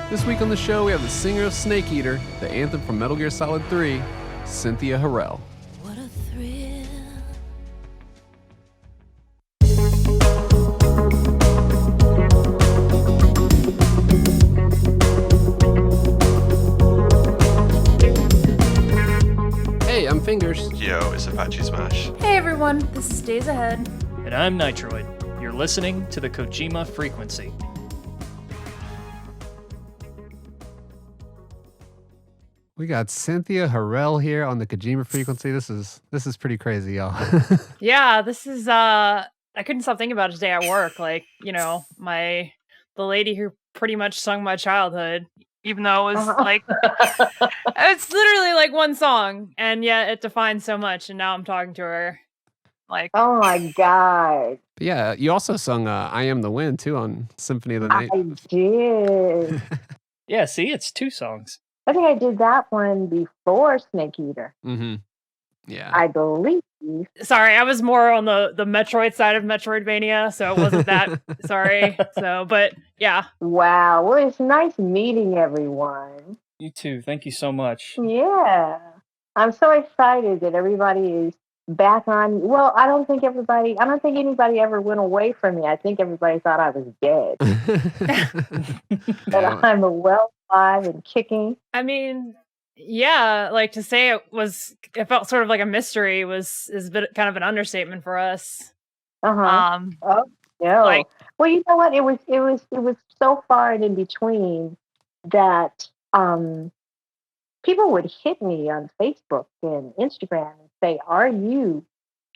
This week on the show, we have the singer of Snake Eater, the anthem from Metal Gear Solid 3, Cynthia Harrell. What a thrill. Hey, I'm Fingers. Yo, it's Apache Smash. Hey everyone, this is Days Ahead. And I'm Nitroid. You're listening to the Kojima Frequency. We got Cynthia Harrell here on the Kojima Frequency. This is pretty crazy, y'all. Yeah, this is I couldn't stop thinking about it today at work. Like, you know, the lady who pretty much sung my childhood, even though it was like it's literally like one song, and yet it defines so much, and now I'm talking to her. Like, oh my God. But yeah, you also sung I Am the Wind too on Symphony of the Night. I did. Yeah, see, it's two songs. I think I did that one before Snake Eater. Mm-hmm. Yeah. I believe. sorry, I was more on the Metroid side of Metroidvania, so it wasn't that sorry. So, but yeah. Wow. Well, it's nice meeting everyone. You too. Thank you so much. Yeah. I'm so excited that everybody is back on. Well, I don't think anybody ever went away from me. I think everybody thought I was dead. But Yeah. I'm well alive and kicking. I mean, yeah, like to say it felt sort of like a mystery is a bit kind of an understatement for us. Uh-huh. Oh, no. like- Well, you know what? It was so far and in between that people would hit me on Facebook and Instagram and say, "Are you,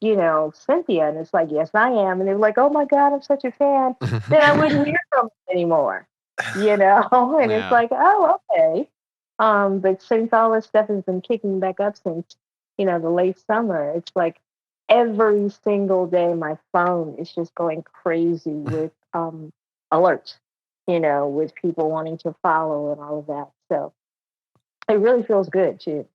Cynthia?" And it's like, "Yes, I am." And they were like, "Oh my God, I'm such a fan." Then I wouldn't hear from them anymore. And Yeah. it's like, oh, okay. But since all this stuff has been kicking back up since, the late summer, it's like every single day my phone is just going crazy with alerts, with people wanting to follow and all of that. So it really feels good too.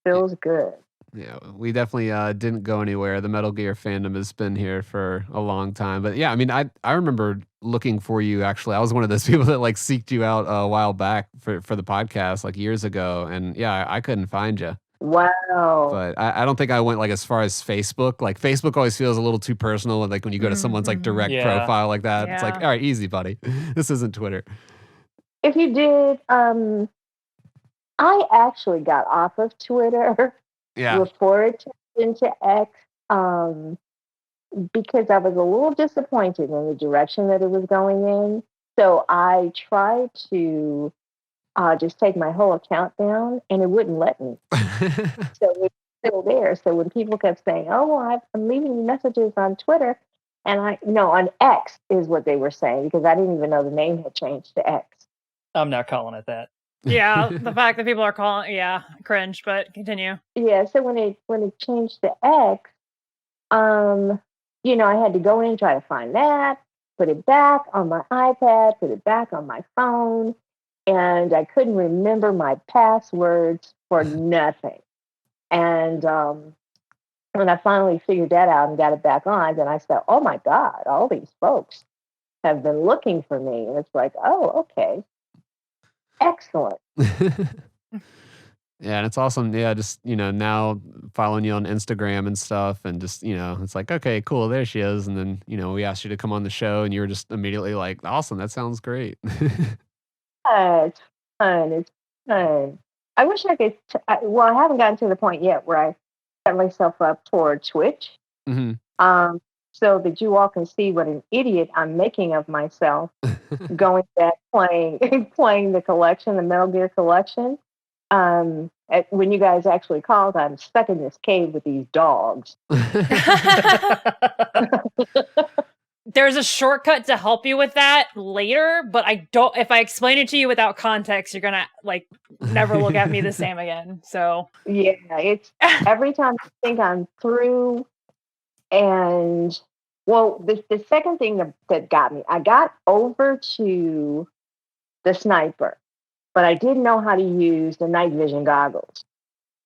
Feels good. Yeah, we definitely didn't go anywhere. The Metal Gear fandom has been here for a long time. But yeah, I mean, I remember looking for you, actually. I was one of those people that like seeked you out a while back for the podcast, like years ago. And yeah, I couldn't find you. Wow. But I don't think I went like as far as Facebook. Like Facebook always feels a little too personal. And like when you go to someone's like direct Yeah. profile like that, it's like, Yeah. all right, easy, buddy. This isn't Twitter. If you did, I actually got off of Twitter Yeah. before it turned into X, because I was a little disappointed in the direction that it was going in. So I tried to just take my whole account down, and it wouldn't let me. So it's still there. So when people kept saying, "Oh, well, I'm leaving you messages on Twitter," and on X is what they were saying, because I didn't even know the name had changed to X. I'm not calling it that. Yeah, the fact that people are calling, cringe, but continue. Yeah, so when it changed to X, I had to go in and try to find that, put it back on my iPad, put it back on my phone, and I couldn't remember my passwords for nothing. And when I finally figured that out and got it back on, then I said, "Oh my God, all these folks have been looking for me." And it's like, oh, okay. Excellent. Yeah, and it's awesome. Yeah, just, now following you on Instagram and stuff, and just, it's like, okay, cool, there she is. And then, we asked you to come on the show, and you were just immediately like, awesome, that sounds great. It's fun. It's fun. I wish I could. I haven't gotten to the point yet where I set myself up for Twitch, Hmm. so that you all can see what an idiot I'm making of myself going back playing the collection, the Metal Gear collection. When you guys actually called, I'm stuck in this cave with these dogs. There's a shortcut to help you with that later, but if I explain it to you without context, you're gonna like never look at me the same again. So Yeah, it's every time I think I'm through. And well, the second thing that got me, I got over to the sniper, but I didn't know how to use the night vision goggles.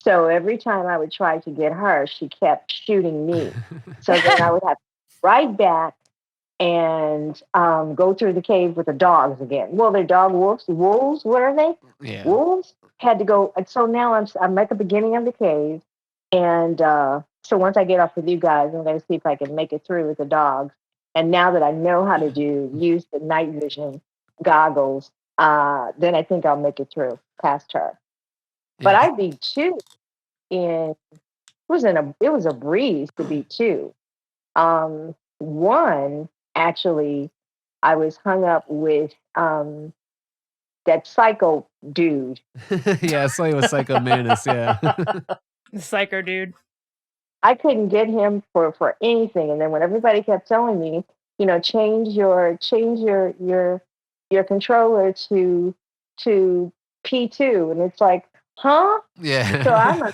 So every time I would try to get her, she kept shooting me. So then I would have to right back and go through the cave with the dogs again. Well, they're dog wolves. Wolves, what are they? Yeah. Wolves had to go. And so now I'm at the beginning of the cave, and so once I get off with you guys, I'm going to see if I can make it through with the dogs. And now that I know how to use the night vision goggles, then I think I'll make it through past her. But Yeah. I beat 2 in it was a breeze to beat 2. 1 actually, I was hung up with that psycho dude. Yeah, I saw you with Psycho Manus, yeah. The psycho dude. I couldn't get him for anything, and then when everybody kept telling me, change your controller to P2, and it's like, huh? Yeah. So I'm a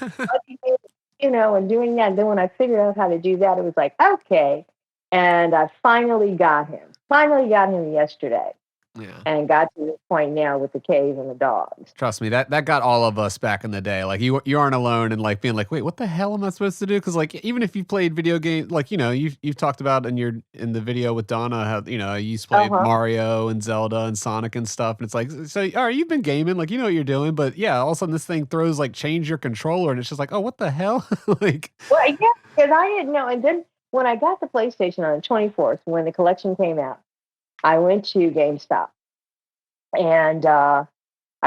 and doing that. And then when I figured out how to do that, it was like, okay. And I finally got him. Finally got him yesterday. Yeah. And got to the point now with the cave and the dogs. Trust me, that got all of us back in the day. Like you aren't alone in like being like, wait, what the hell am I supposed to do? Because like even if you played video games, like you've talked about in the video with Donna how you used to play Mario and Zelda and Sonic and stuff, and it's like, so all right, you've been gaming, like you know what you're doing, but yeah, all of a sudden this thing throws like change your controller, and it's just like, oh, what the hell? Like, well, yeah, because I didn't know. And then when I got the PlayStation on the 24th, when the collection came out, I went to GameStop. And I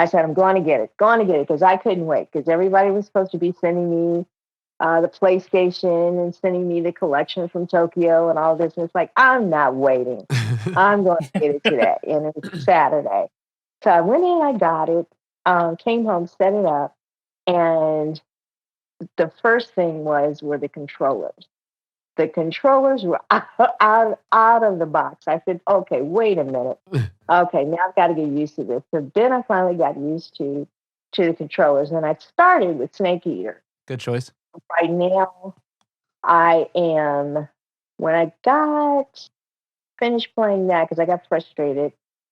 said, I'm going to get it, because I couldn't wait, because everybody was supposed to be sending me the PlayStation and sending me the collection from Tokyo and all this. And it's like, I'm not waiting. I'm going to get it today. And it was Saturday. So I went in, I got it, came home, set it up. And the first thing were the controllers. The controllers were out of the box. I said, okay, wait a minute. Okay, now I've got to get used to this. So then I finally got used to the controllers, and I started with Snake Eater. Good choice. Right now, when I finished playing that, because I got frustrated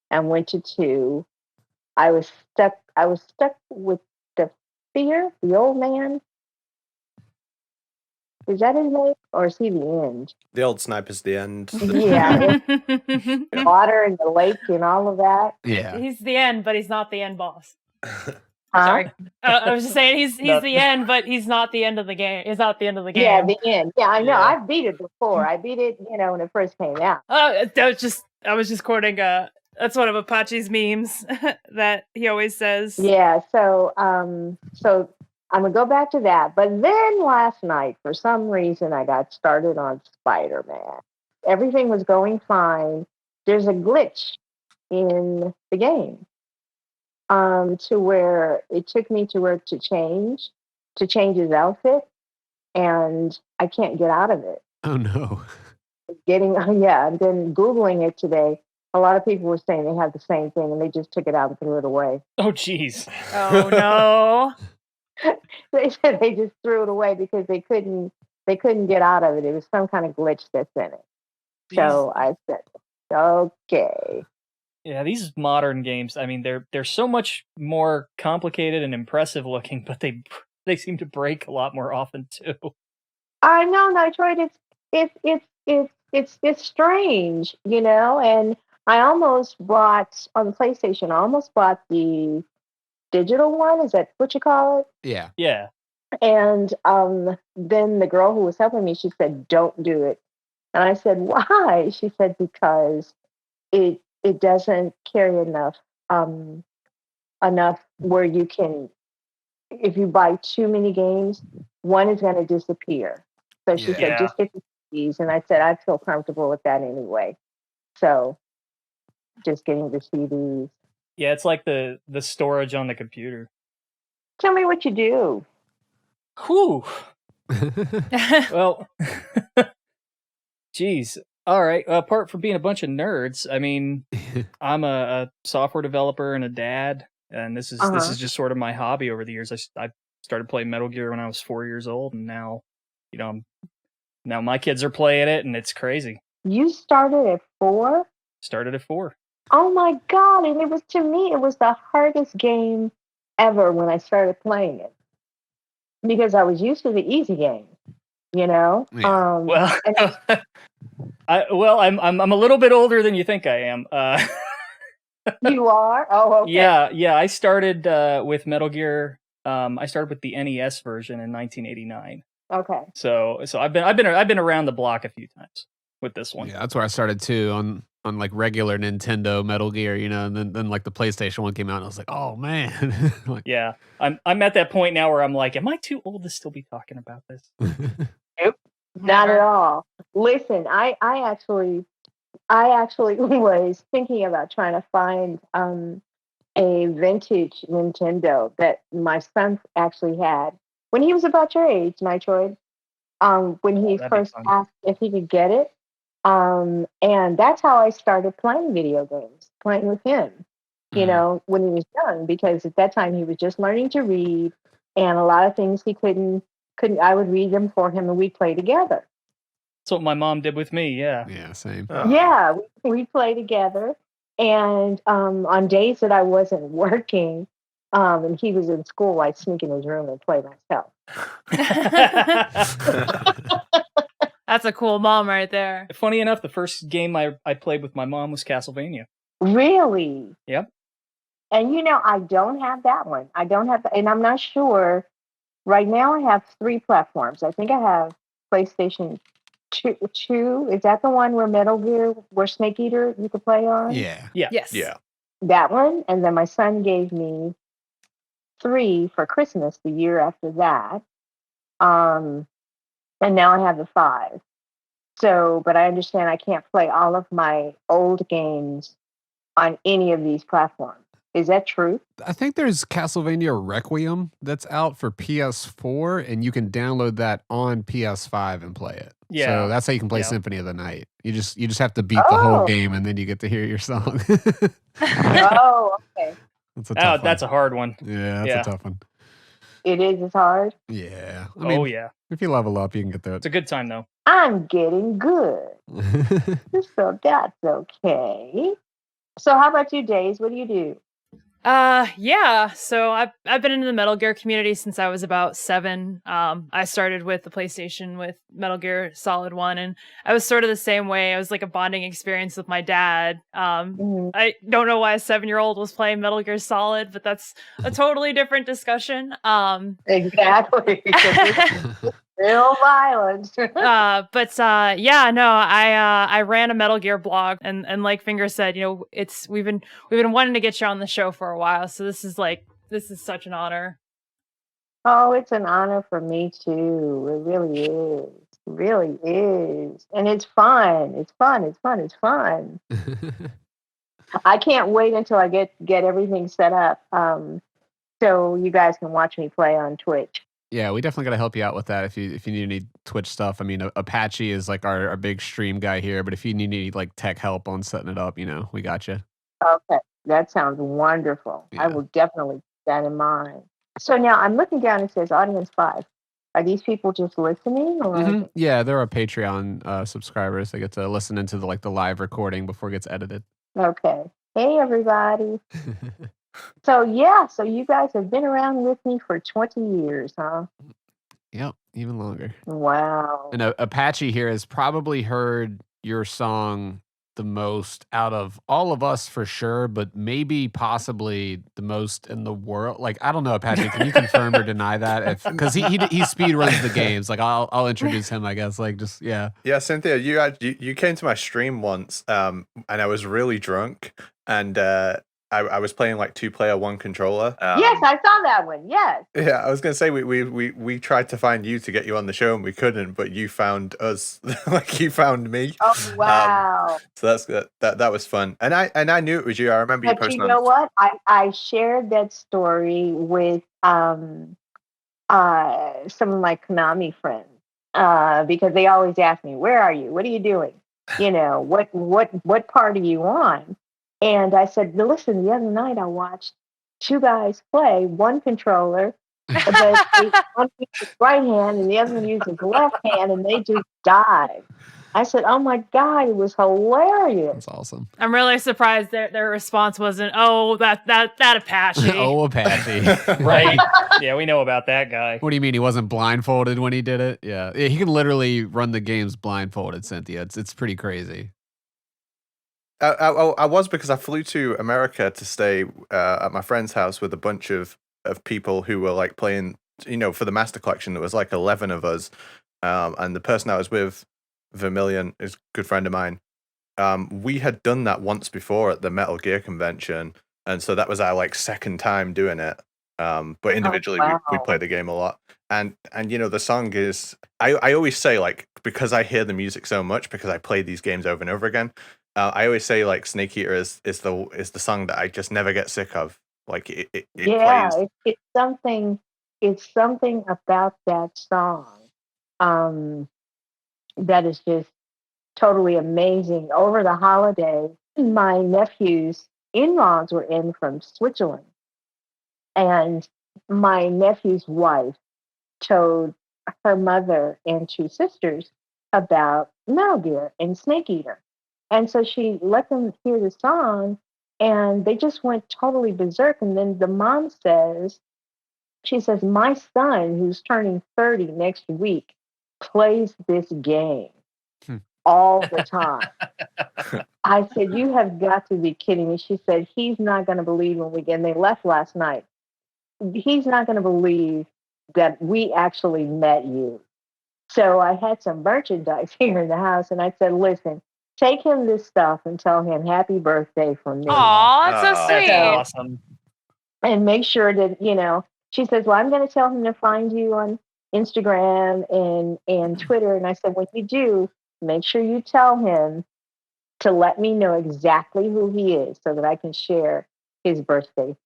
and went to 2, I was stuck with the old man. Is that his name, or is he the end? The old sniper's the end. Yeah. Water and the lake and all of that. Yeah. He's the end, but he's not the end boss. Huh? Sorry. I was just saying he's the end, but he's not the end of the game. He's not the end of the game. Yeah, the end. Yeah, I know. Yeah. I've beat it before. I beat it, when it first came out. I was just quoting that's one of Apache's memes that he always says. Yeah, so I'm gonna go back to that. But then last night, for some reason, I got started on Spider-Man. Everything was going fine. There's a glitch in the game, to where it took me to change his outfit, and I can't get out of it. Oh no. And then Googling it today, a lot of people were saying they have the same thing, and they just took it out and threw it away. Oh, jeez. Oh no. They said they just threw it away because they couldn't get out of it. It was some kind of glitch that's in it. So I said, okay. Yeah, these modern games, I mean, they're so much more complicated and impressive looking, but they seem to break a lot more often too. I know, Nitroid. It's strange, and I almost bought on the PlayStation. I almost bought the digital one. Is that what you call it? Yeah. Yeah. And then the girl who was helping me, she said, "Don't do it." And I said, "Why?" She said, "Because it doesn't carry enough where you can. If you buy too many games, one is going to disappear." So she said, "Just get the CDs." And I said, "I feel comfortable with that anyway." So just getting the CDs. Yeah, it's like the storage on the computer. Tell me what you do. Whew. Well, geez. All right. Apart from being a bunch of nerds, I mean, I'm a software developer and a dad, and this is just sort of my hobby over the years. I started playing Metal Gear when I was 4 years old, and now, now my kids are playing it, and it's crazy. You started at 4? Started at 4. Oh my God. And it was the hardest game ever when I started playing it. Because I was used to the easy games. You know, Yeah. Well, and I'm a little bit older than you think I am. you are. Oh, okay. Yeah. I started with Metal Gear. I started with the NES version in 1989. Okay. So I've been around the block a few times with this one. Yeah, that's where I started too on like regular Nintendo Metal Gear, you know, and then like the PlayStation one came out, and I was like, oh man, like, Yeah, I'm at that point now where I'm like, am I too old to still be talking about this? Nope. Not at all. Listen, I actually was thinking about trying to find a vintage Nintendo that my son actually had when he was about your age, Nitroid. When he that'd be first fun. asked if he could get it. And that's how I started playing video games, playing with him, you know, when he was young, because at that time he was just learning to read, and a lot of things he couldn't, I would read them for him and we'd play together. That's what my mom did with me. Yeah. yeah, same. Yeah, we'd play together. And on days that I wasn't working, and he was in school, I'd sneak in his room and play myself. That's a cool mom right there. Funny enough, the first game I played with my mom was Castlevania. Really? Yep. And you know, I don't have that one. I don't have that, and I'm not sure. Right now, I have 3 platforms. I think I have PlayStation 2. Is that the one where Metal Gear, where Snake Eater you could play on? Yeah. Yes. Yeah. That one. And then my son gave me 3 for Christmas the year after that. And now I have the 5. So, but I understand I can't play all of my old games on any of these platforms. Is that true? I think there's Castlevania Requiem that's out for PS4, and you can download that on PS5 and play it. Yeah. So that's how you can play Yeah. Symphony of the Night. You just have to beat the whole game, and then you get to hear your song. Oh, okay. That's a tough That's a hard one. Yeah, that's a tough one. It is as hard. Yeah. I mean, Yeah. if you level up, you can get It's there. a good time though. I'm getting good. So that's okay. So how about you, Days? What do you do? Yeah. So I've been in the Metal Gear community since I was about 7. I started with the PlayStation with Metal Gear Solid 1, and I was sort of the same way. I was like a bonding experience with my dad. I don't know why a 7-year-old was playing Metal Gear Solid, but that's a totally different discussion. Exactly. Real violence. I ran a Metal Gear blog, and like Finger said, you know, we've been wanting to get you on the show for a while, so this is such an honor. Oh, it's an honor for me too. It really is. It really is. And it's fun. It's fun. It's fun. It's fun. I can't wait until I get everything set up. So you guys can watch me play on Twitch. Yeah, we definitely got to help you out with that if you need any Twitch stuff. I mean, Apache is like our big stream guy here, but if you need any like tech help on setting it up, you know, we got you. Okay, that sounds wonderful. Yeah. I will definitely keep that in mind. So now I'm looking down. It says audience 5. Are these people just listening, or? Yeah, they're our Patreon subscribers. They get to listen into the live recording before it gets edited. Okay. Hey, everybody. So you guys have been around with me for 20 years, huh? Yep, even longer. Wow. And Apache here has probably heard your song the most out of all of us for sure, but maybe possibly the most in the world. Like, I don't know, Apache, can you confirm or deny that? Because he speed runs the games. Like, I'll introduce him, I guess. Like, just yeah. Yeah, Cynthia, you came to my stream once, and I was really drunk, and I was playing like 2-player 1 controller. Yes, I saw that one. Yes. Yeah, I was gonna say we tried to find you to get you on the show and we couldn't, but you found us. Like you found me. Oh wow. So that was fun, and I knew it was you. I remember you But posting. you know what? I shared that story with some of my Konami friends because they always ask me, "Where are you? What are you doing? You know, what part are you on?" And I said, listen, the other night I watched 2 guys play, one controller, but one used his right hand and the other one used his left hand, and they just died. I said, "Oh my God, it was hilarious." That's awesome. I'm really surprised their response wasn't, "Oh, that Apache." Oh, Apache. Right. Yeah, we know about that guy. What do you mean he wasn't blindfolded when he did it? Yeah, he can literally run the games blindfolded, Cynthia. It's pretty crazy. I was, because I flew to America to stay at my friend's house with a bunch of people who were like playing, for the Master Collection. There was like 11 of us, and the person I was with, Vermilion, is a good friend of mine. We had done that once before at the Metal Gear convention, and so that was our like second time doing it. But individually, we played the game a lot, and the song is, I always say, like, because I hear the music so much, because I play these games over and over again. I always say, like, Snake Eater is the song that I just never get sick of. Like it plays. It's something. It's something about that song that is just totally amazing. Over the holiday, my nephew's in-laws were in from Switzerland, and my nephew's wife told her mother and two sisters about Metal Gear and Snake Eater. And so she let them hear the song, and they just went totally berserk. And then the mom says, she says, "My son, who's turning 30 next week, plays this game all the time." I said, "You have got to be kidding me." She said, "He's not going to believe when we get," and they left last night. "He's not going to believe that we actually met you." So I had some merchandise here in the house, and I said, "Listen, take him this stuff and tell him happy birthday from me." Aw, that's so sweet. That's awesome. And make sure that, she says, "Well, I'm going to tell him to find you on Instagram and Twitter." And I said, "When you do, make sure you tell him to let me know exactly who he is so that I can share his birthday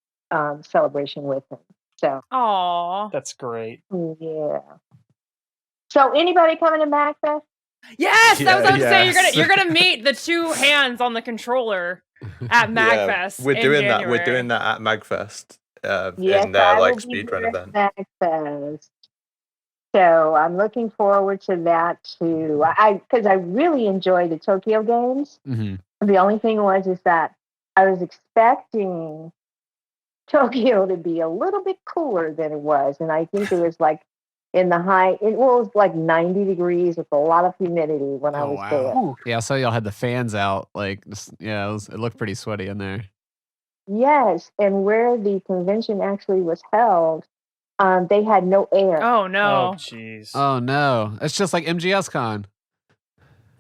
celebration with him." So, Aw. That's great. yeah. So, anybody coming to MagFest? Yes, I was about to say yes. you're gonna meet the two hands on the controller at MagFest. We're doing that. January. We're doing that at MagFest. Yes, in their I like will be speedrun there event. at MagFest. So I'm looking forward to that too. Because I really enjoy the Tokyo games. Mm-hmm. The only thing is that I was expecting Tokyo to be a little bit cooler than it was, and I think it was like in the high. It was like 90 degrees with a lot of humidity when I was there. Yeah, I saw y'all had the fans out. Like, it looked pretty sweaty in there. Yes, and where the convention actually was held, they had no air. Oh no! Oh jeez. Oh no, it's just like MGS Con.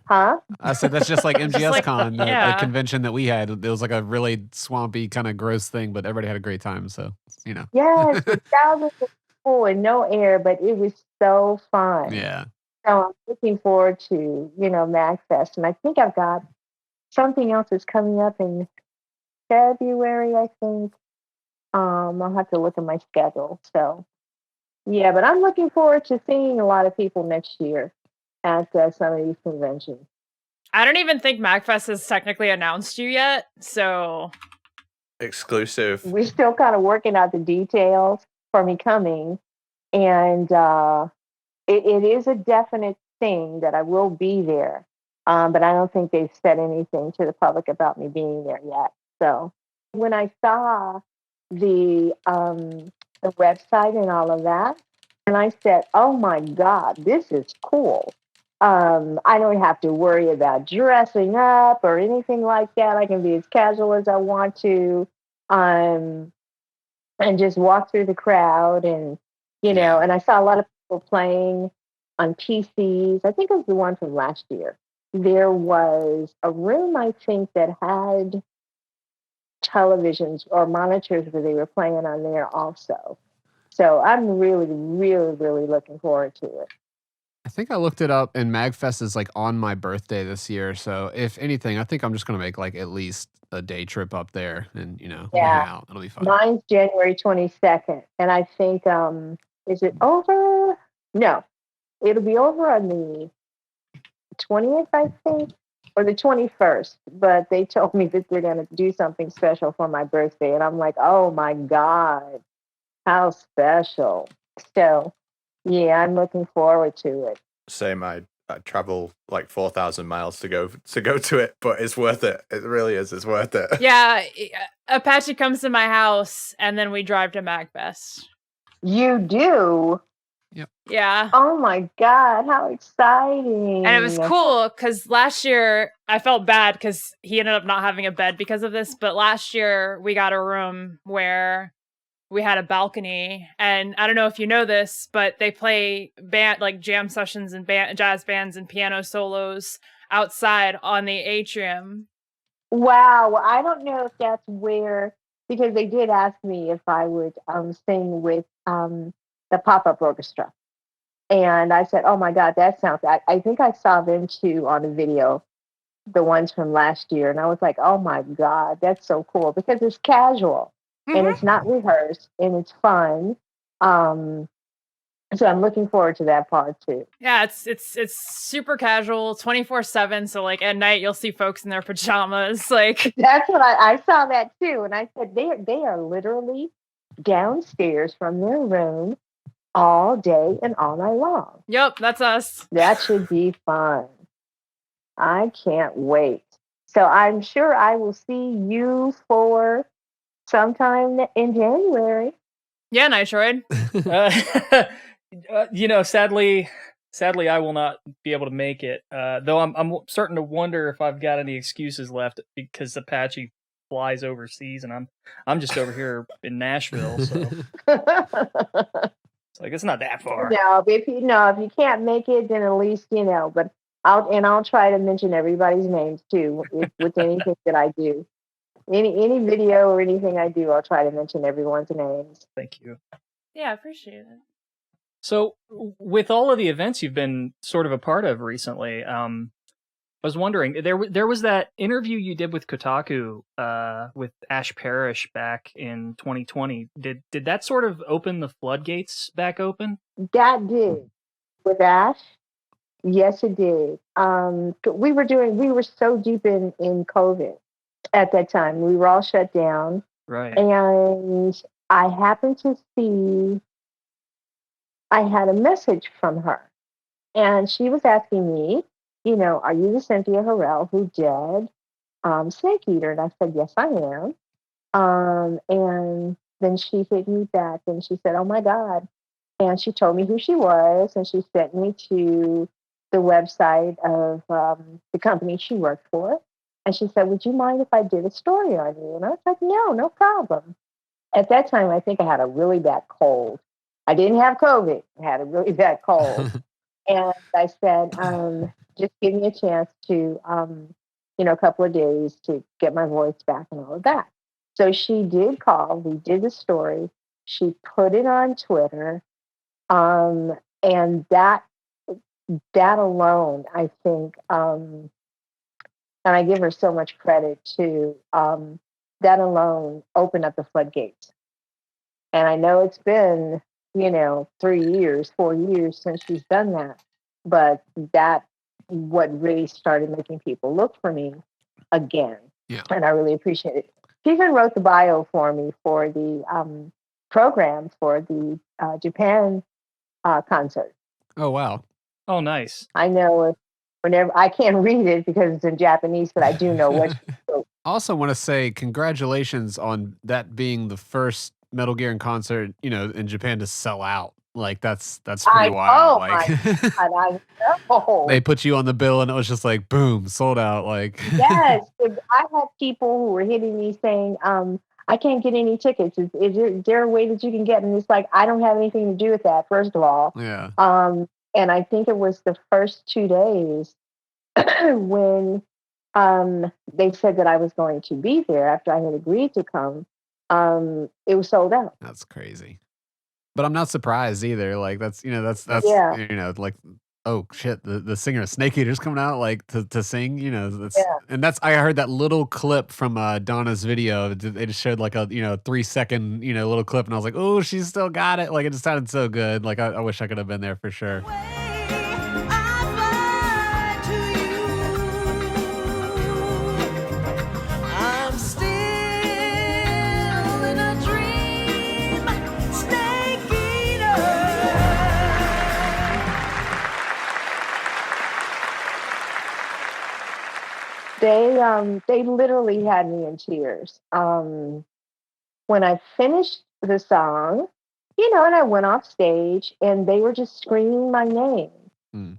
Huh? I said that's just like MGS like, Con, the yeah. convention that we had. It was like a really swampy kind of gross thing, but everybody had a great time. So Yes, with thousands of people and no air, but it was so fun. Yeah. So I'm looking forward to MagFest, and I think I've got something else that's coming up in February. I think I'll have to look at my schedule. So yeah, but I'm looking forward to seeing a lot of people next year at some of these conventions. I don't even think MagFest has technically announced you yet, so Exclusive. We're still kind of working out the details for me coming, and it is a definite thing that I will be there. But I don't think they've said anything to the public about me being there yet. So when I saw the website and all of that, and I said, "Oh my God, this is cool." I don't have to worry about dressing up or anything like that. I can be as casual as I want to, and just walk through the crowd, and and I saw a lot of people playing on PCs. I think it was the one from last year. There was a room, I think, that had televisions or monitors where they were playing on there also. So I'm really, really, really looking forward to it. I think I looked it up, and MagFest is like on my birthday this year. So if anything, I think I'm just gonna make like at least a day trip up there and hang out. It'll be fun. Mine's January 22nd, and I think is it over? No, it'll be over on the 20th, I think, or the 21st. But they told me that they're gonna do something special for my birthday, and I'm like, oh my God, how special! So yeah, I'm looking forward to it. Same. I travel like 4,000 miles to go to it, but it's worth it. It really is. It's worth it. Yeah, Apache comes to my house, and then we drive to MagFest. You do? Yep. Yeah. Oh my God, how exciting. And it was cool because last year I felt bad because he ended up not having a bed because of this. But last year we got a room where we had a balcony, and I don't know if you know this, but they play like jam sessions and jazz bands and piano solos outside on the atrium. Wow. Well, I don't know if that's where, because they did ask me if I would sing with the pop-up orchestra. And I said, oh my God, that sounds, I think I saw them too on a video, the ones from last year. And I was like, oh my God, that's so cool because it's casual and it's not rehearsed and it's fun. So I'm looking forward to that part too. Yeah, it's super casual, 24/7. So like at night you'll see folks in their pajamas. Like that's what I saw that too. And I said they are literally downstairs from their room all day and all night long. Yep, that's us. That should be fun. I can't wait. So I'm sure I will see you for sometime in January. Yeah, Nitroid. Sadly, I will not be able to make it. Though I'm starting to wonder if I've got any excuses left because Apache flies overseas and I'm just over here in Nashville. So it's like it's not that far. No, if you can't make it, then at least But I'll try to mention everybody's names too with anything that I do. Any video or anything I do, I'll try to mention everyone's names. Thank you. Yeah, I appreciate it. So, with all of the events you've been sort of a part of recently, I was wondering, there was that interview you did with Kotaku with Ash Parrish back in 2020. Did that sort of open the floodgates back open? That did. With Ash? Yes, it did. We were so deep in COVID at that time. We were all shut down. Right. And I happened to see, I had a message from her. And she was asking me, are you the Cynthia Harrell who did Snake Eater? And I said, yes, I am. And then she hit me back and she said, oh my God. And she told me who she was. And she sent me to the website of the company she worked for. And she said, would you mind if I did a story on you? And I was like, no problem. At that time, I think I had a really bad cold. I didn't have COVID. I had a really bad cold. And I said, just give me a chance to, a couple of days to get my voice back and all of that. So she did call. We did the story. She put it on Twitter. And that alone, I think, and I give her so much credit to, that alone opened up the floodgates. And I know it's been, 4 years since she's done that. But that what really started making people look for me again. Yeah. And I really appreciate it. She even wrote the bio for me for the program for the Japan concert. Oh, wow. Oh, nice. I know whenever I can't read it because it's in Japanese, but I do know what she wrote. I also want to say congratulations on that being the first Metal Gear in concert, in Japan to sell out. Like that's pretty wild. Like I know. They put you on the bill and it was just like boom, sold out. Like yes, I had people who were hitting me saying, I can't get any tickets. Is there a way that you can get them? It's like I don't have anything to do with that. First of all, yeah. And I think it was the first 2 days when they said that I was going to be there after I had agreed to come. It was sold out. That's crazy. But I'm not surprised either. Like that's yeah. Like oh shit, the singer of Snake Eater's coming out like to sing, that's and that's I heard that little clip from Donna's video. They just showed like a 3-second little clip and I was like, oh, she's still got it. Like it just sounded so good. Like I wish I could have been there for sure. They literally had me in tears. When I finished the song, and I went off stage and they were just screaming my name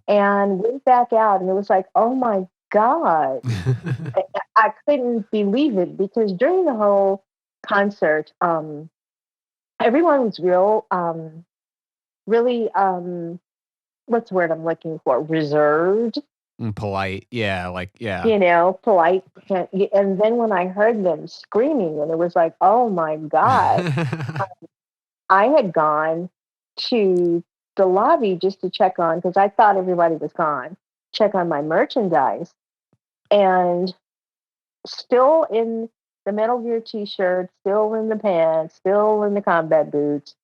and went back out, and it was like, oh my God. I couldn't believe it because during the whole concert, everyone was really, what's the word I'm looking for? Reserved, Polite. Yeah. Like, yeah. Polite. And then when I heard them screaming, and it was like, oh my God, I had gone to the lobby just to check on, because I thought everybody was gone, check on my merchandise. And still in the Metal Gear t-shirt, still in the pants, still in the combat boots,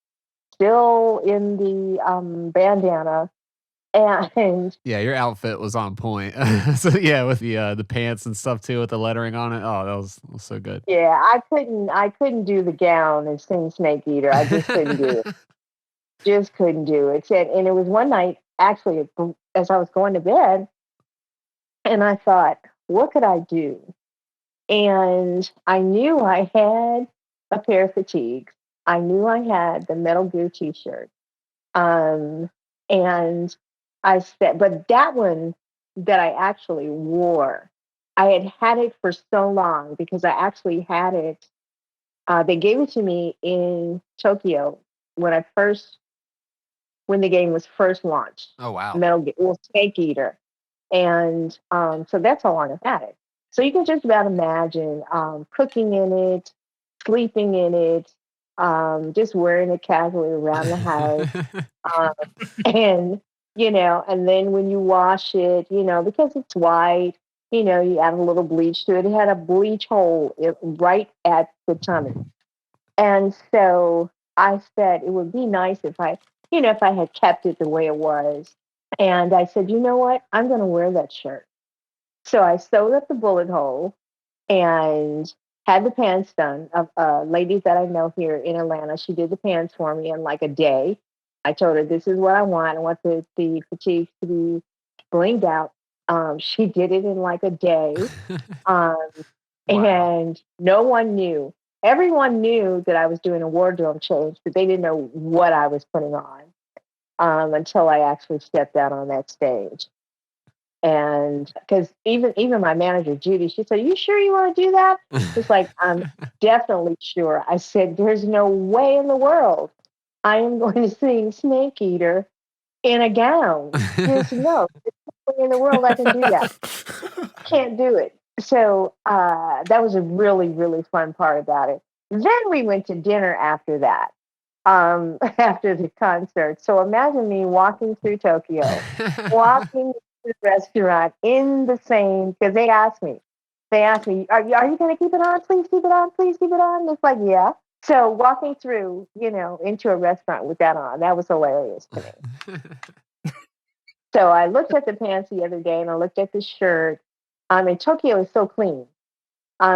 still in the bandana. And Yeah, your outfit was on point. So yeah, with the pants and stuff too, with the lettering on it. Oh, that was so good. yeah, I couldn't do the gown and sing Snake Eater. I just couldn't do it. Just couldn't do it. And it was one night, actually, as I was going to bed, and I thought, what could I do? And I knew I had a pair of fatigues. I knew I had the Metal Gear t-shirt. And I said, but that one that I actually wore, I had it for so long because I actually had it. They gave it to me in Tokyo when the game was first launched. Oh wow. Metal Gear, well, Snake Eater. And so that's how long I've had it. So you can just about imagine cooking in it, sleeping in it, just wearing it casually around the house. And, and then when you wash it, because it's white, you add a little bleach to it. It had a bleach hole right at the tummy. And so I said it would be nice if if I had kept it the way it was. And I said, you know what? I'm going to wear that shirt. So I sewed up the bullet hole and had the pants done. A lady that I know here in Atlanta, she did the pants for me in like a day. I told her, this is what I want. I want the fatigues to be blinged out. She did it in like a day. Wow. And no one knew. Everyone knew that I was doing a wardrobe change, but they didn't know what I was putting on until I actually stepped out on that stage. And because even my manager, Judy, she said, you sure you want to do that? It's like, I'm definitely sure. I said, there's no way in the world I am going to sing Snake Eater in a gown. There's no way in the world I can do that. Can't do it. So that was a really, really fun part about it. Then we went to dinner after that, after the concert. So imagine me walking through Tokyo, walking to the restaurant in the same, because they asked me, are you going to keep it on? Please keep it on. Please keep it on. And it's like, yeah. So walking through, into a restaurant with that on, that was hilarious to me. So I looked at the pants the other day and I looked at the shirt. And Tokyo is so clean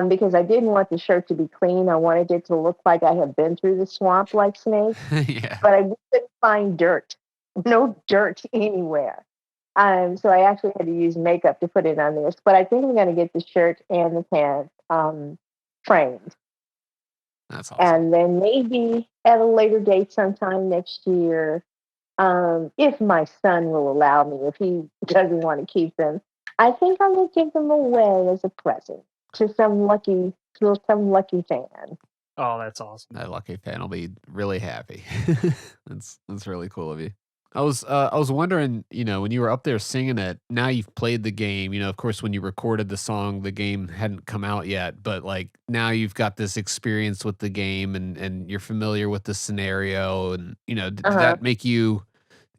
because I didn't want the shirt to be clean. I wanted it to look like I had been through the swamp like Snake. Yeah. But I couldn't find dirt. No dirt anywhere. So I actually had to use makeup to put it on this. But I think I'm going to get the shirt and the pants framed. That's awesome. And then maybe at a later date sometime next year, if my son will allow me, if he doesn't want to keep them, I think I'm going to give them away as a present to some lucky fan. Oh, that's awesome. That lucky fan will be really happy. That's really cool of you. I was wondering, when you were up there singing it, now you've played the game, of course, when you recorded the song, the game hadn't come out yet, but like now you've got this experience with the game and you're familiar with the scenario and, did that make you,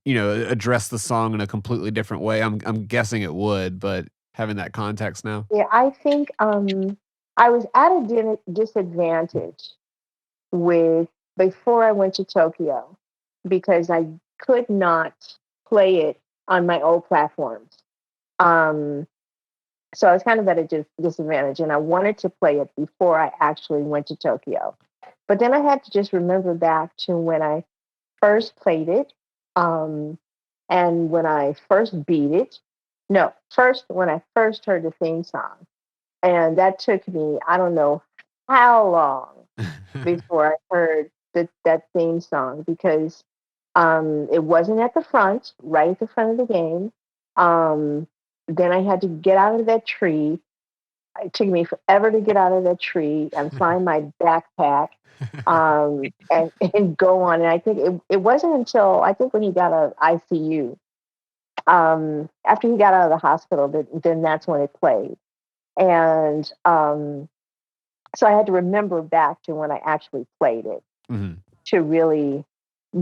address the song in a completely different way? I'm guessing it would, but having that context now. Yeah, I think I was at a disadvantage before I went to Tokyo because I could not play it on my old platforms. So I was kind of at a disadvantage, and I wanted to play it before I actually went to Tokyo. But then I had to just remember back to when I first played it, and when I first beat it. No, first when I first heard the theme song, And that took me, I don't know how long before I heard that theme song, because it wasn't at the front, right at the front of the game. Then I had to get out of that tree. It took me forever to get out of that tree and find my backpack, and go on. And I think it wasn't until, I think when he got out of ICU, after he got out of the hospital, then that's when it played. And so I had to remember back to when I actually played it to really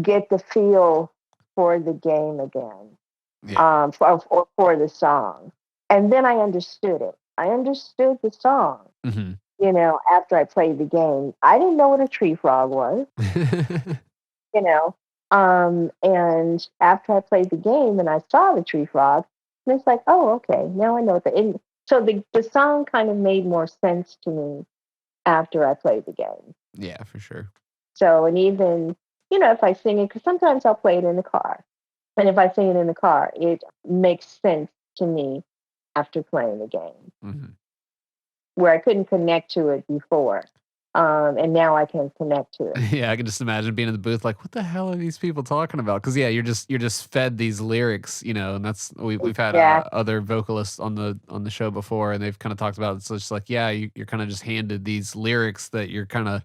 get the feel for the game again, for the song. And then I understood it. I understood the song, after I played the game. I didn't know what a tree frog was, you know. And after I played the game and I saw the tree frog, and it's like, oh, okay, now I know that. So the song kind of made more sense to me after I played the game. Yeah, for sure. So, and even, if I sing it, because sometimes I'll play it in the car. And if I sing it in the car, it makes sense to me after playing the game, where I couldn't connect to it before. And now I can connect to it. Yeah, I can just imagine being in the booth like, what the hell are these people talking about? Because you're just fed these lyrics, and that's we've had other vocalists on the show before, and they've kind of talked about it. So it's just like, you're kind of just handed these lyrics that you're kind of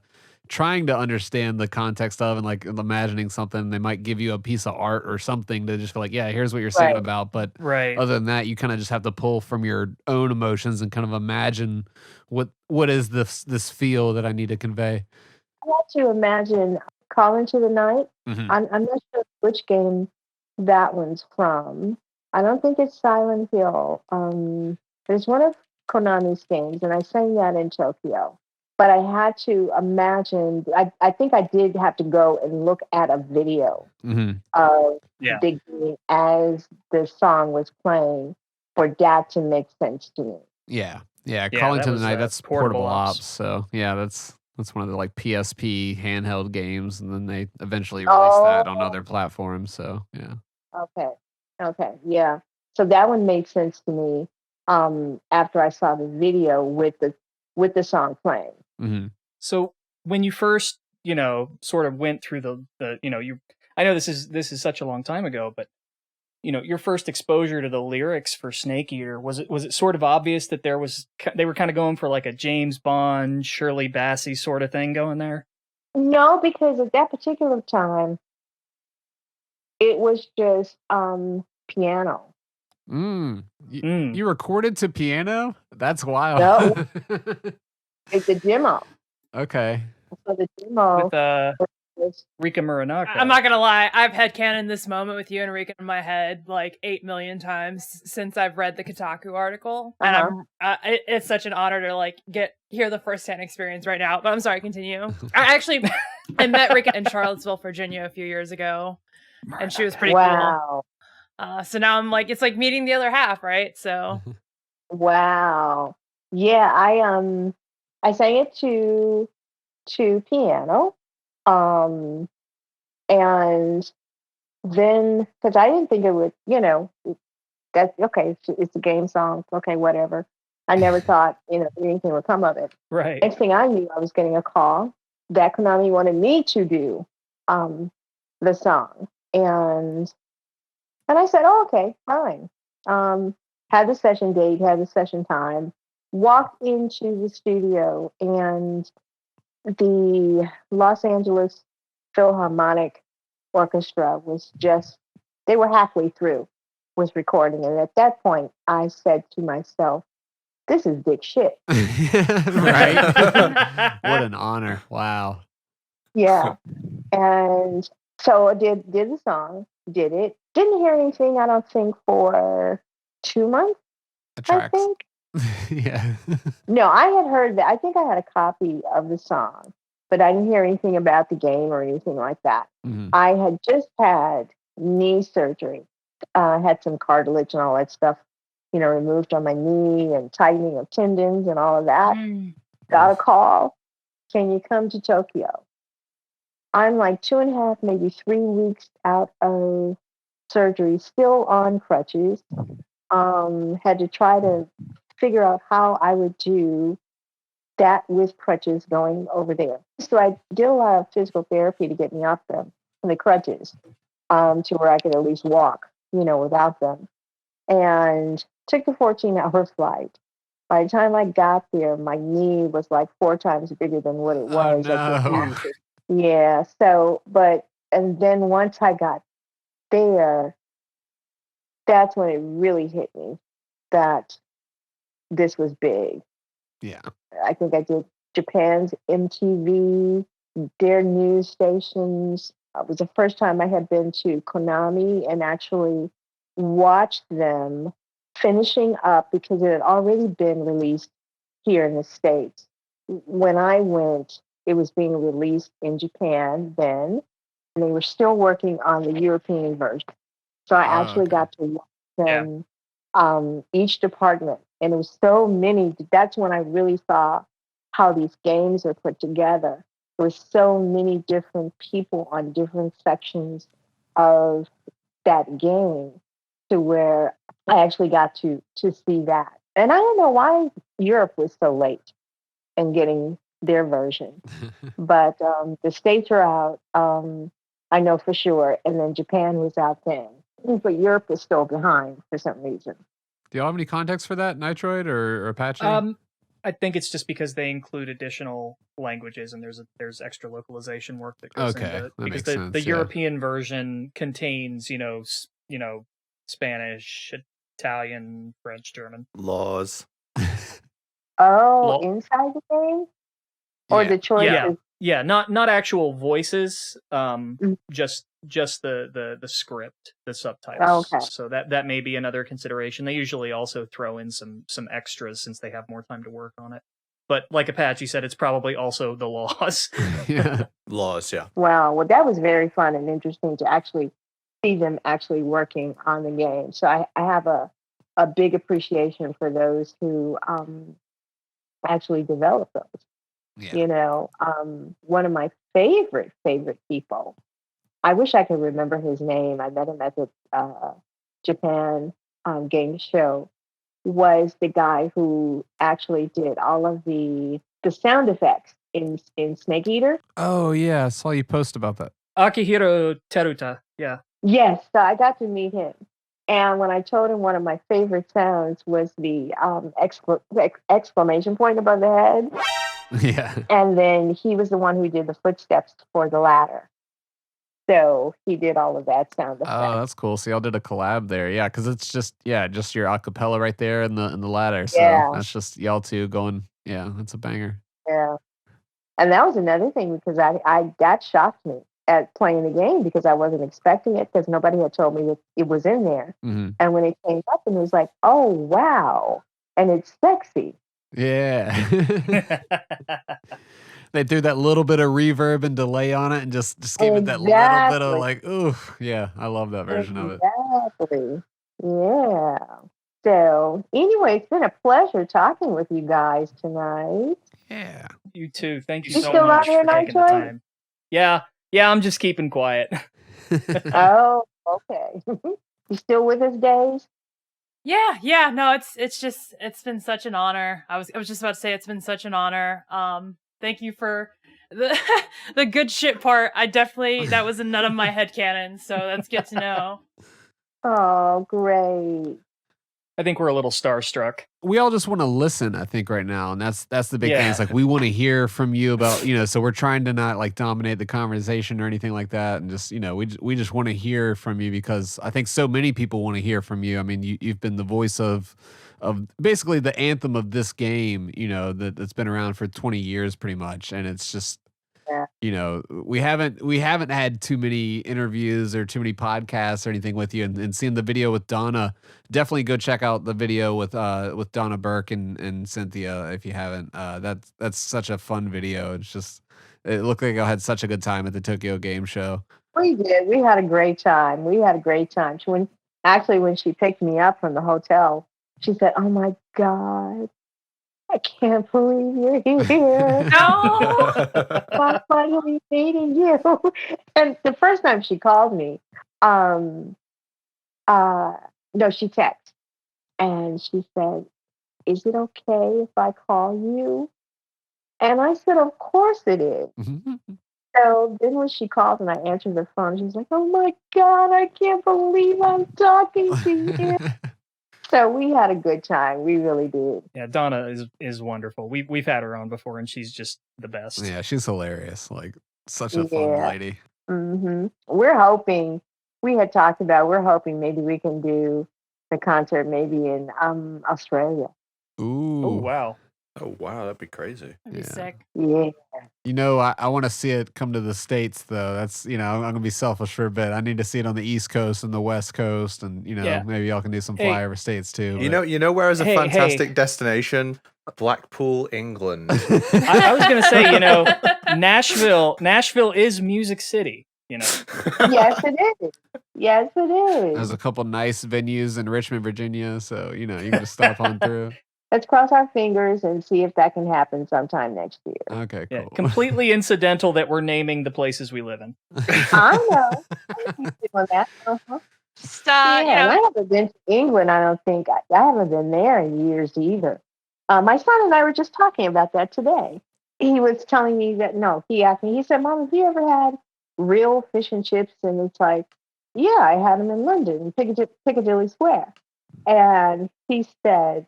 trying to understand the context of, and like imagining something. They might give you a piece of art or something to just feel like, here's what you're singing about. But other than that, you kind of just have to pull from your own emotions and kind of imagine what is this feel that I need to convey. I want to imagine Call Into the Night. I'm not sure which game that one's from. I don't think it's Silent Hill. It's one of Konami's games, and I sang that in Tokyo. But I had to imagine, I think I did have to go and look at a video of the game as the song was playing for that to make sense to me. Yeah, Call Into the Night, that's Portable Ops. So that's one of the like PSP handheld games, and then they eventually released that on other platforms. So Okay, yeah. So that one made sense to me after I saw the video with the song playing. So when you first, sort of went through the I know this is such a long time ago, but your first exposure to the lyrics for Snake Eater, was it sort of obvious that they were kind of going for like a James Bond, Shirley Bassey sort of thing going there? No, because at that particular time, it was just piano. You recorded to piano? That's wild. No, it's a demo. Okay. So the demo with Rika Muranaka. I'm not gonna lie, I've headcanoned this moment with you and Rika in my head like 8 million times since I've read the Kotaku article, and it's such an honor to like hear the firsthand experience right now. But I'm sorry, continue. I met Rika in Charlottesville, Virginia, a few years ago, and she was pretty cool. So now I'm like, it's like meeting the other half, right? So, wow, yeah, I sang it to piano, and then because I didn't think it would, that's okay. It's a game song, okay, whatever. I never thought anything would come of it. Right. Next thing I knew, I was getting a call that Konami wanted me to do the song, and I said, oh, okay, fine. Had the session date, had the session time, walked into the studio, and the Los Angeles Philharmonic Orchestra they were halfway through with recording. And at that point, I said to myself, this is big shit. Right? What an honor. Wow. Yeah. And so I did the song, did it. Didn't hear anything, I don't think, for 2 months, I think. Yeah. No, I had heard that. I think I had a copy of the song, but I didn't hear anything about the game or anything like that. I had just had knee surgery, had some cartilage and all that stuff, removed on my knee, and tightening of tendons and all of that. Got a call. Can you come to Tokyo? I'm like 2.5, maybe 3 weeks out of surgery, still on crutches. Had to try to figure out how I would do that with crutches going over there. So I did a lot of physical therapy to get me off the crutches, to where I could at least walk, without them. And took the 14-hour flight. By the time I got there, my knee was like 4 times bigger than what it Oh was. no. Yeah. So, and then once I got there, that's when it really hit me that this was big. Yeah. I think I did Japan's MTV, their news stations. It was the first time I had been to Konami and actually watched them finishing up, because it had already been released here in the States. When I went, it was being released in Japan then, and they were still working on the European version. So I actually okay. got to watch them, each department. And it was so many. That's when I really saw how these games are put together. There were so many different people on different sections of that game, to where I actually got to see that. And I don't know why Europe was so late in getting their version. But the States are out, I know for sure. And then Japan was out then. But Europe is still behind for some reason. Do y'all have any context for that, Nitroid or Apache? I think it's just because they include additional languages, and there's extra localization work that goes into it. That Because makes sense, the yeah. European version contains, Spanish, Italian, French, German. Laws. Oh, inside the game? Or Yeah. the choices? Yeah, not actual voices, just the script, the subtitles. Okay. So that may be another consideration. They usually also throw in some extras since they have more time to work on it. But like Apache said, it's probably also the laws. Yeah. Laws, yeah. Wow. Well, that was very fun and interesting to actually see them actually working on the game. So I have a big appreciation for those who actually develop those. Yeah. One of my favorite people, I wish I could remember his name. I met him at the Japan game show, was the guy who actually did all of the sound effects in Snake Eater. Oh yeah, I saw you post about that. Akihiro Teruta, yeah. Yes, so I got to meet him. And when I told him one of my favorite sounds was the exclamation point above the head. Yeah. And then he was the one who did the footsteps for the ladder. So he did all of that sound effect. Oh, that's cool. So y'all did a collab there. Yeah, because it's just your acapella right there in the ladder. So that's just y'all two going. Yeah, that's a banger. Yeah. And that was another thing, because I that shocked me at playing the game, because I wasn't expecting it, because nobody had told me that it was in there. Mm-hmm. And when it came up, and it was like, oh wow, and it's sexy. Yeah. They threw that little bit of reverb and delay on it and just gave it that little bit of like, ooh, yeah, I love that version of it. Exactly. Yeah. So anyway, it's been a pleasure talking with you guys tonight. Yeah. You too. Thank you You so still much out here, for taking the Nitro? time. Yeah, I'm just keeping quiet. Oh, okay. You still with us, Days? Yeah. No, it's been such an honor. I was just about to say it's been such an honor. Thank you for the the good shit part. That was none of my headcanon, so that's good to know. Oh, great. I think we're a little starstruck. We all just want to listen, I think, right now. And that's the big thing. It's like we want to hear from you about, so we're trying to not like dominate the conversation or anything like that. And just, we just want to hear from you, because I think so many people want to hear from you. I mean, you've been the voice of basically the anthem of this game, that's been around for 20 years pretty much. And it's just, we haven't had too many interviews or too many podcasts or anything with you, and seeing the video with Donna, definitely go check out the video with Donna Burke and Cynthia if you haven't. That's such a fun video. It looked like I had such a good time at the Tokyo Game Show. We did. We had a great time. When she picked me up from the hotel, she said, "Oh my God, I can't believe you're here. No. I'm finally meeting you." And the first time she called me, no, she texted, and she said, is it okay if I call you? And I said, of course it is. So then when she called and I answered the phone, she was like, oh my God, I can't believe I'm talking to you. So we had a good time. We really did. Yeah, Donna is wonderful. We've had her on before, and she's just the best. Yeah, she's hilarious. Like, such a fun lady. We're hoping, we had talked about, we're hoping maybe we can do the concert maybe in Australia. Ooh. Oh, wow. Oh, wow. That'd be crazy. That'd be sick. Yeah. You know, I want to see it come to the States, though. That's, you know, I'm going to be selfish for a bit. I need to see it on the East Coast and the West Coast. And, you know, maybe y'all can do some flyover states, too. You know where is a fantastic destination? Blackpool, England. I was going to say, you know, Nashville is Music City, you know. Yes, it is. Yes, it is. There's a couple nice venues in Richmond, Virginia. So, you know, you can just stop on through. Let's cross our fingers and see if that can happen sometime next year. Okay, cool. Yeah, completely incidental that we're naming the places we live in. I know. On that. Just, I haven't been to England. I don't think I haven't been there in years either. My son and I were just talking about that today. He was telling me that he asked me. He said, "Mom, have you ever had real fish and chips?" And it's like, "Yeah, I had them in London, Piccadilly Square." And he said,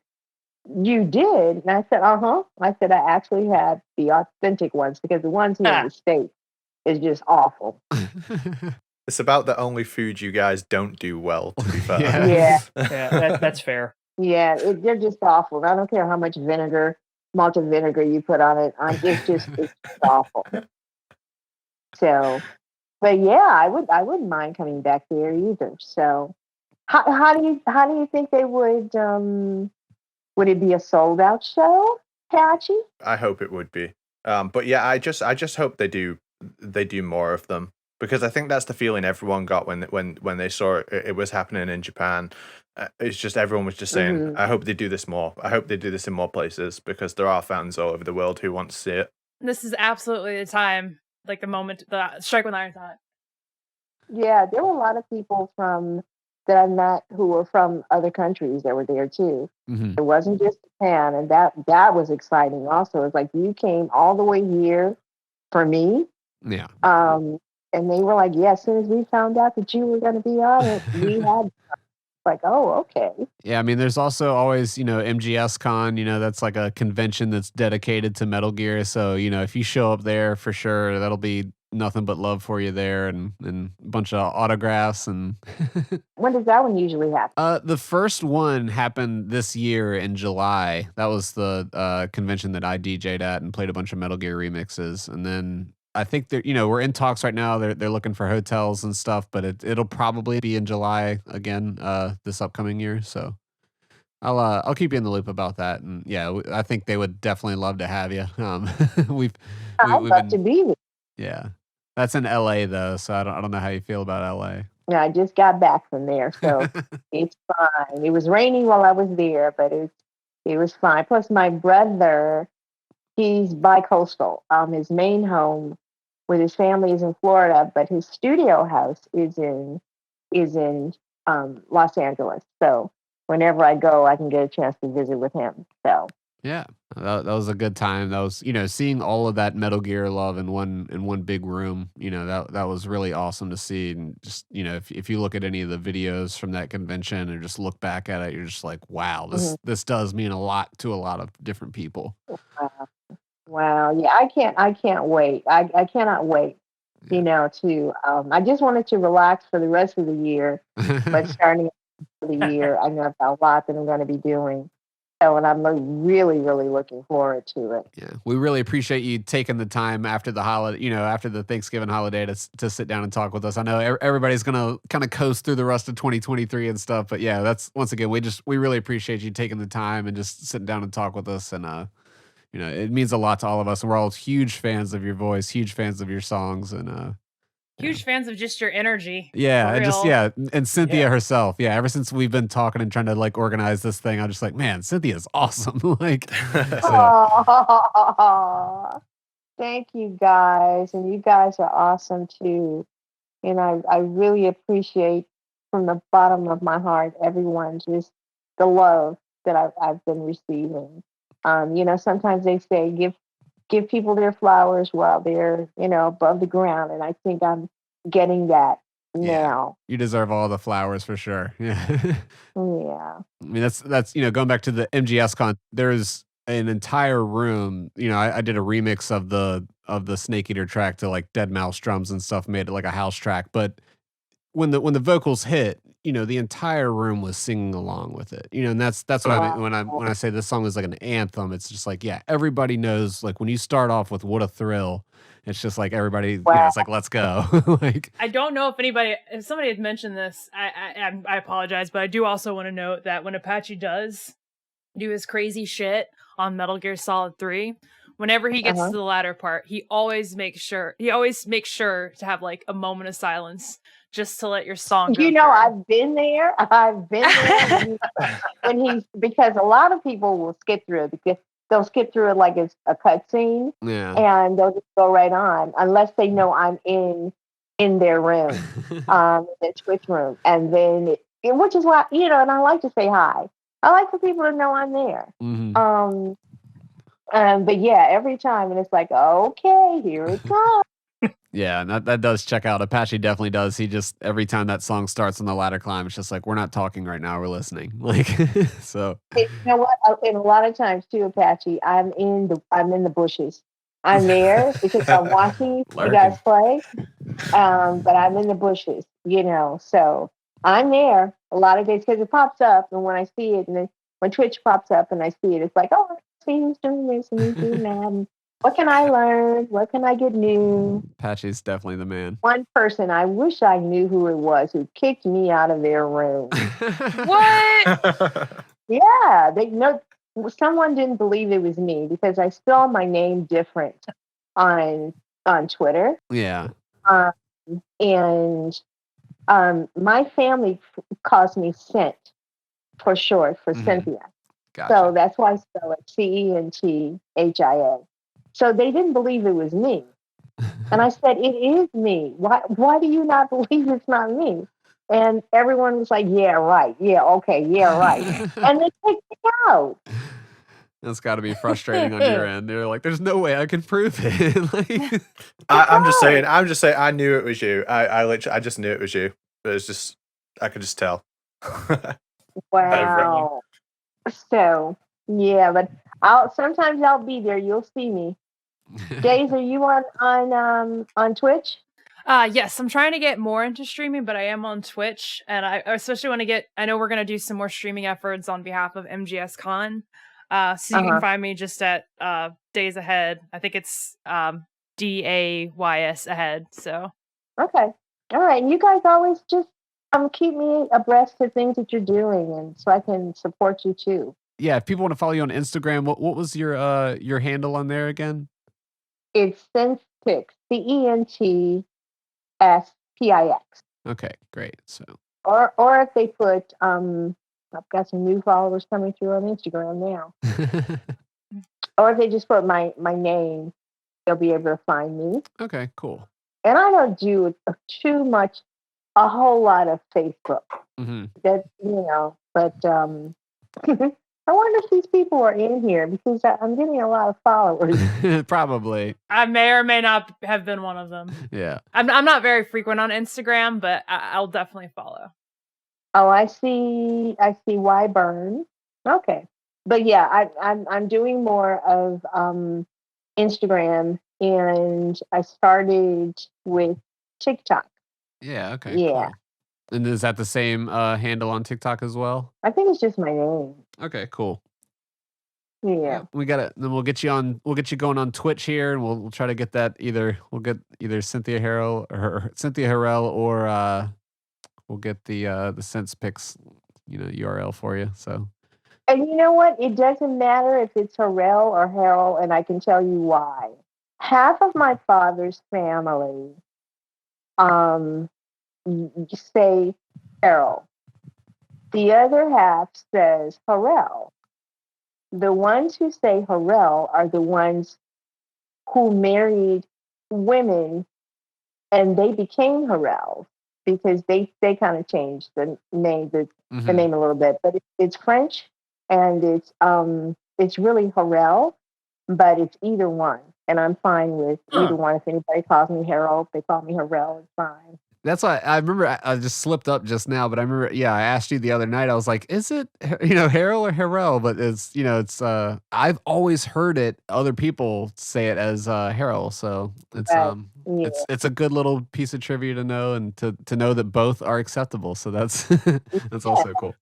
"You did?" And I said, I said, "I actually had the authentic ones because the ones here in the States is just awful." It's about the only food you guys don't do well, to be fair. Yeah. That's fair. Yeah, they're just awful. I don't care how much malted vinegar you put on it. It's just awful. So, but yeah, I wouldn't mind coming back there either. So, how do you think they would? Would it be a sold out show, Patchy? I hope it would be. But yeah, I just hope they do more of them, because I think that's the feeling everyone got when they saw it was happening in Japan. It's just everyone was just saying, I hope they do this more. I hope they do this in more places, because there are fans all over the world who want to see it. This is absolutely the time, like the moment, the strike when iron's hot. Yeah, there were a lot of people that I met who were from other countries that were there too. It wasn't just Japan, and that was exciting. Also, it's like you came all the way here for me. Yeah. And they were like, "Yeah, as soon as we found out that you were going to be on it, we had." Like, oh, okay. Yeah, I mean, there's also always, you know, MGS Con, you know, that's like a convention that's dedicated to Metal Gear. So, you know, if you show up there, for sure, that'll be nothing but love for you there, and a bunch of autographs. And when does that one usually happen? The first one happened this year in July. That was the convention that I DJ'd at and played a bunch of Metal Gear remixes. And then I think we're in talks right now. They're looking for hotels and stuff, but it'll probably be in July again, this upcoming year. So I'll keep you in the loop about that. And yeah, I think they would definitely love to have you. I'd love to be there. Yeah, that's in LA though, so I don't know how you feel about LA. Yeah, I just got back from there, so it's fine. It was raining while I was there, but it was fine. Plus, my brother, he's bi-coastal. His main home with his family is in Florida, but his studio house is in Los Angeles. So whenever I go, I can get a chance to visit with him. So yeah, that was a good time. That was, seeing all of that Metal Gear love in one big room. That was really awesome to see. And just if you look at any of the videos from that convention and just look back at it, you're just like, wow, this does mean a lot to a lot of different people. Wow. Yeah, I can't wait. I cannot wait. Yeah. I just wanted to relax for the rest of the year, but starting the year, I know I've got a lot that I'm going to be doing. So, and I'm really, really looking forward to it. Yeah, we really appreciate you taking the time after the holiday, after the Thanksgiving holiday to sit down and talk with us. I know everybody's going to kind of coast through the rest of 2023 and stuff, but yeah, that's once again, we really appreciate you taking the time and just sitting down and talk with us. And, it means a lot to all of us. And we're all huge fans of your voice, huge fans of your songs, and huge fans of just your energy. Yeah, and and Cynthia herself. Yeah, ever since we've been talking and trying to organize this thing, I'm just like, man, Cynthia's awesome. Thank you guys, and you guys are awesome too. And I really appreciate from the bottom of my heart everyone, just the love that I've been receiving. Sometimes they say give people their flowers while they're above the ground, and I think I'm getting that now. You deserve all the flowers for sure. Yeah. Yeah. I mean, that's going back to the MGS con. There's an entire room. I did a remix of the Snake Eater track to like Dead Mouse drums and stuff, made it like a house track. But when the vocals hit, the entire room was singing along with it. And that's what I mean when I say this song is like an anthem. It's just like, yeah, everybody knows. Like when you start off with "What a Thrill," it's just like everybody. It's like, let's go. Like, I don't know if somebody had mentioned this. I apologize, but I do also want to note that when Apache does do his crazy shit on Metal Gear Solid 3, whenever he gets to the latter part, he always makes sure to have like a moment of silence just to let your song go through. I've been there. Because a lot of people will skip through it because they'll skip through it like it's a cutscene, and they'll just go right on unless they know I'm in their room, the Twitch room, and then which is why and I like to say hi. I like for people to know I'm there. Mm-hmm. But yeah, every time, and it's like, okay, here it comes. Yeah, and that does check out. Apache definitely does. He just, every time that song starts on the ladder climb, it's just like, we're not talking right now, we're listening. Like, so. You know what? And a lot of times too, Apache, I'm in the bushes. I'm there because I'm watching you guys play. But I'm in the bushes, so I'm there a lot of days because it pops up, and when I see it, and then when Twitch pops up and I see it, it's like, oh, I see who's doing this and who's doing that. And what can I learn? What can I get new? Apache's definitely the man. One person, I wish I knew who it was who kicked me out of their room. What? Yeah, someone didn't believe it was me because I spell my name different on Twitter. Yeah. And my family calls me Cent for short for Cynthia. Gotcha. So that's why I spell it CENTHIA. So they didn't believe it was me. And I said, it is me. Why do you not believe it's not me? And everyone was like, yeah, right. Yeah, okay, yeah, right. And they kicked me out. That's got to be frustrating on your end. They're like, "There's no way I can prove it." Like, I'm just saying. I knew it was you. I just knew it was you. But it's just, I could just tell. Wow. So yeah, but sometimes I'll be there. You'll see me. Days, are you on Twitch? Yes, I'm trying to get more into streaming, but I am on Twitch, and I especially want to get. I know we're gonna do some more streaming efforts on behalf of MGS Con. So you can find me just at Days Ahead. I think it's DAYS Ahead. So okay, all right. And you guys always just keep me abreast of things that you're doing, and so I can support you too. Yeah, if people want to follow you on Instagram, what was your handle on there again? It's Centpix, CENTSPIX. Okay, great. So or if they put I've got some new followers coming through on Instagram now. Or if they just put my name, they'll be able to find me. Okay, cool. And I don't do a whole lot of Facebook. Mm-hmm. That but I wonder if these people are in here because I'm getting a lot of followers. Probably. I may or may not have been one of them. Yeah. I'm not very frequent on Instagram, but I'll definitely follow. Oh, I see Wybern. Okay. But yeah, I'm doing more of Instagram, and I started with TikTok. Yeah, okay. Yeah. Cool. And is that the same handle on TikTok as well? I think it's just my name. Okay, cool. Yeah. We got it. Then we'll get you going on Twitch here, and we'll try to get that we'll get either Cynthia Harrell or we'll get the Sense Picks, URL for you. So. And you know what? It doesn't matter if it's Harrell or Harrell, and I can tell you why. Half of my father's family say Harrell. The other half says Harrell. The ones who say Harrell are the ones who married women, and they became Harrell because they kind of changed the name a little bit. But it's French. and it's really Harrell, but it's either one, and I'm fine with either one. If anybody calls me Harrell, if they call me Harrell, it's fine. That's why I remember I just slipped up just now, but I remember, yeah, I asked you the other night. I was like, is it, Harold or Harrell? But it's I've always heard it, other people say it as Harrell. So it's Yeah. it's a good little piece of trivia to know, and to know that both are acceptable. So that's that's also cool.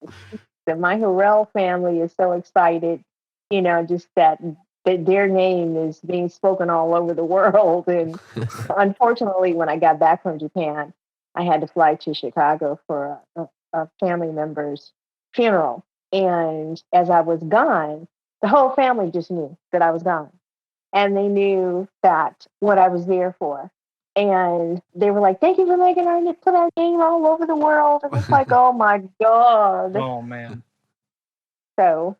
My Harrell family is so excited, just that their name is being spoken all over the world. And unfortunately, when I got back from Japan, I had to fly to Chicago for a family member's funeral. And as I was gone, the whole family just knew that I was gone. And they knew that what I was there for. And they were like, thank you for making put our name all over the world. And it's like, oh my God. Oh, man. So,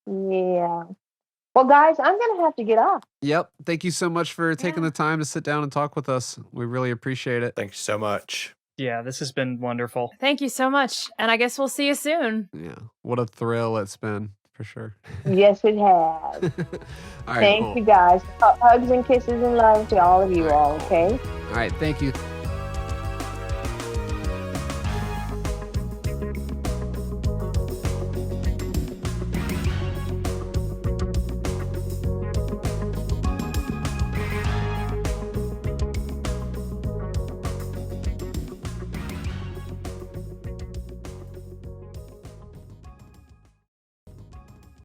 yeah. Well, guys, I'm going to have to get off. Yep. Thank you so much for taking the time to sit down and talk with us. We really appreciate it. Thank you so much. Yeah, this has been wonderful. Thank you so much. And I guess we'll see you soon. Yeah. What a thrill it's been, for sure. Yes, it has. All right, Thank cool. you, guys. Hugs and kisses and love to all of you all, okay? All right. Thank you.